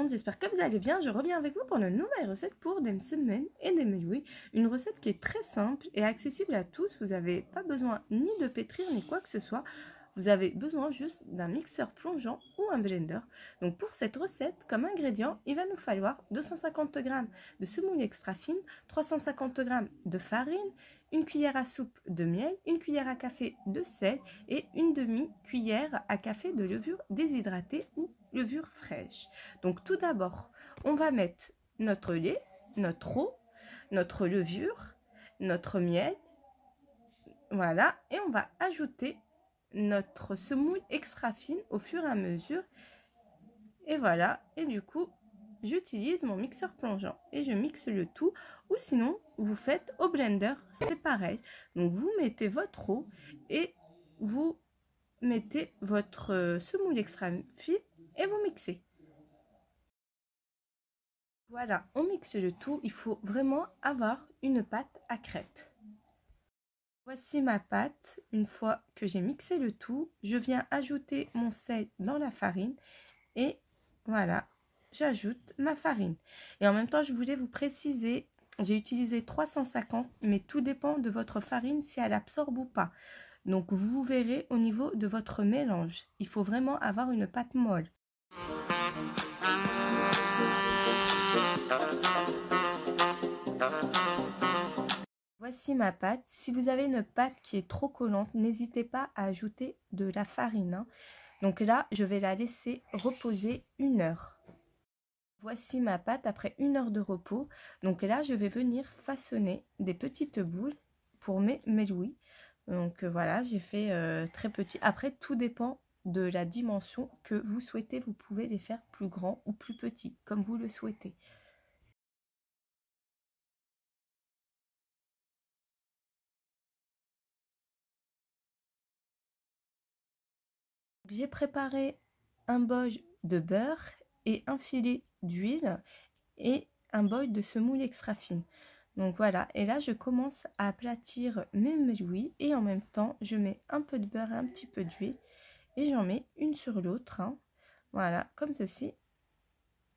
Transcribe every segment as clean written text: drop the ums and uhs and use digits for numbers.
monde, j'espère que vous allez bien. Je reviens avec vous pour une nouvelle recette pour des msemen et des meloui. Une recette qui est très simple et accessible à tous. Vous n'avez pas besoin ni de pétrir ni quoi que ce soit. Vous avez besoin juste d'un mixeur plongeant ou un blender. Donc pour cette recette, comme ingrédient, il va nous falloir 250 g de semoule extra fine, 350 g de farine, une cuillère à soupe de miel, une cuillère à café de sel et une demi-cuillère à café de levure déshydratée ou levure fraîche. Donc tout d'abord, on va mettre notre lait, notre eau, notre levure, notre miel, voilà, et on va ajouter notre semoule extra fine au fur et à mesure. Et voilà, et du coup, j'utilise mon mixeur plongeant et je mixe le tout. Ou sinon, vous faites au blender, c'est pareil. Donc vous mettez votre eau et vous mettez votre semoule extra fine et vous mixez. Voilà, on mixe le tout. Il faut vraiment avoir une pâte à crêpes. Voici ma pâte. Une fois que j'ai mixé le tout, je viens ajouter mon sel dans la farine et voilà, j'ajoute ma farine. Et en même temps, je voulais vous préciser, j'ai utilisé 350, mais tout dépend de votre farine si elle absorbe ou pas. Donc vous verrez au niveau de votre mélange, il faut vraiment avoir une pâte molle. Voici ma pâte. Si vous avez une pâte qui est trop collante, n'hésitez pas à ajouter de la farine. Donc là, je vais la laisser reposer 1 heure. Voici ma pâte après 1 heure de repos. Donc là, je vais venir façonner des petites boules pour mes meloui. Donc voilà, j'ai fait très petit. Après, tout dépend de la dimension que vous souhaitez. Vous pouvez les faire plus grands ou plus petits, comme vous le souhaitez. J'ai préparé un bol de beurre et un filet d'huile et un bol de semoule extra fine. Donc voilà, et là je commence à aplatir mes meloui et en même temps je mets un peu de beurre et un petit peu d'huile et j'en mets une sur l'autre. Voilà, comme ceci.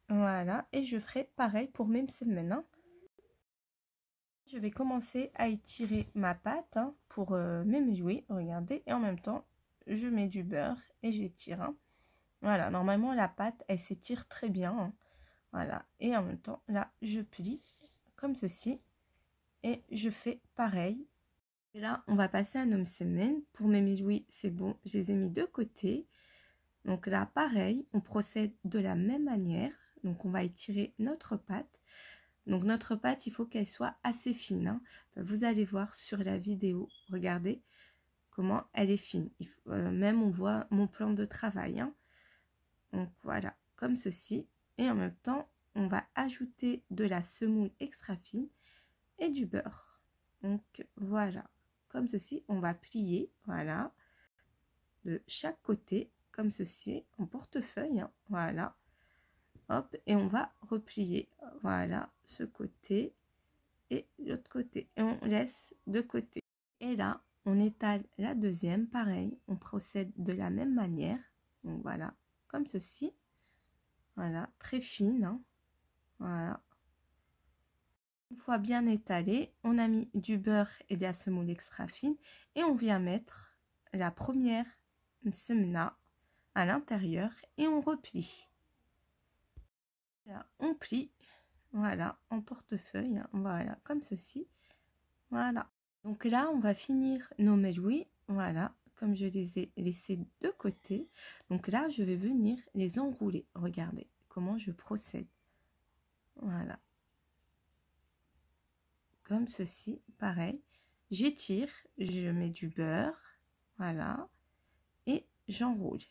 Voilà, et je ferai pareil pour mes msemen. Je vais commencer à étirer ma pâte pour mes meloui, regardez, et en même temps je mets du beurre et j'étire. Voilà, normalement la pâte elle s'étire très bien. Voilà, et en même temps là je plie comme ceci et je fais pareil. Et là on va passer à nos msemen. Pour mes meloui c'est bon, je les ai mis de côté. Donc là pareil, on procède de la même manière. Donc on va étirer notre pâte. Donc notre pâte il faut qu'elle soit assez fine. Vous allez voir sur la vidéo, regardez comment elle est fine. Même on voit mon plan de travail. Donc voilà, comme ceci. Et en même temps, on va ajouter de la semoule extra fine et du beurre. Donc voilà, comme ceci. On va plier, voilà, de chaque côté, comme ceci, en portefeuille. Voilà. Hop, et on va replier, voilà, ce côté et l'autre côté. Et on laisse de côté. Et là, on étale la deuxième, pareil. On procède de la même manière. Donc voilà, comme ceci. Voilà, très fine. Voilà. Une fois bien étalé, on a mis du beurre et de la semoule extra fine. Et on vient mettre la première msemna à l'intérieur et on replie. Là, on plie, voilà, en portefeuille. Voilà, comme ceci. Voilà. Donc là, on va finir nos meloui. Voilà, comme je les ai laissés de côté. Donc là, je vais venir les enrouler. Regardez comment je procède. Voilà. Comme ceci, pareil. J'étire, je mets du beurre. Voilà. Et j'enroule.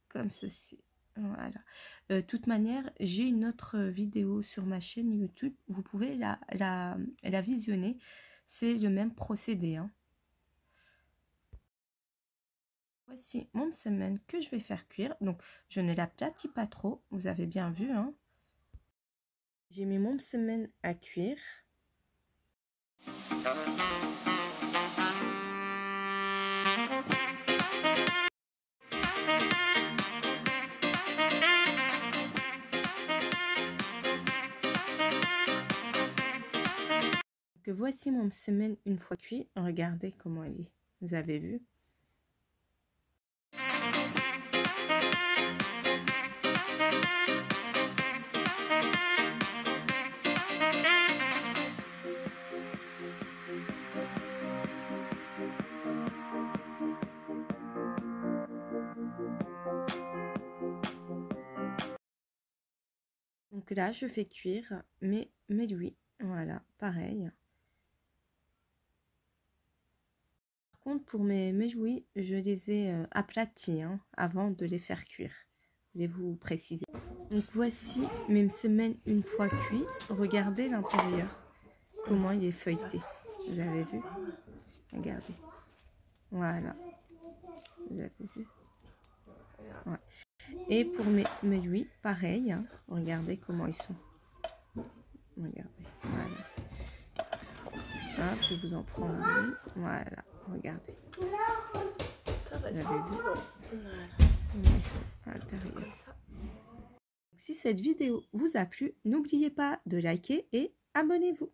Comme ceci. Voilà. De toute manière, j'ai une autre vidéo sur ma chaîne YouTube. Vous pouvez la visionner. C'est le même procédé. Voici mon msemen que je vais faire cuire. Donc, je ne l'aplatis pas trop. Vous avez bien vu. J'ai mis mon msemen à cuire. voici mon semen une fois cuit. Regardez comment il est. Vous avez vu? Donc là, je fais cuire mes médouis. Voilà, pareil. Par contre, pour mes médouis, je les ai aplatis avant de les faire cuire. Je vais vous préciser. Donc voici mes semaines une fois cuits. Regardez l'intérieur, comment il est feuilleté. Vous avez vu? Regardez. Voilà. Vous avez vu? Ouais. Et pour mes médouis, pareil. Regardez comment ils sont. Regardez. Voilà. Hop, je vous en prends une. Voilà. Regardez. Vous avez vu? Comment ils sont à l'intérieur. Si cette vidéo vous a plu, n'oubliez pas de liker et abonnez-vous.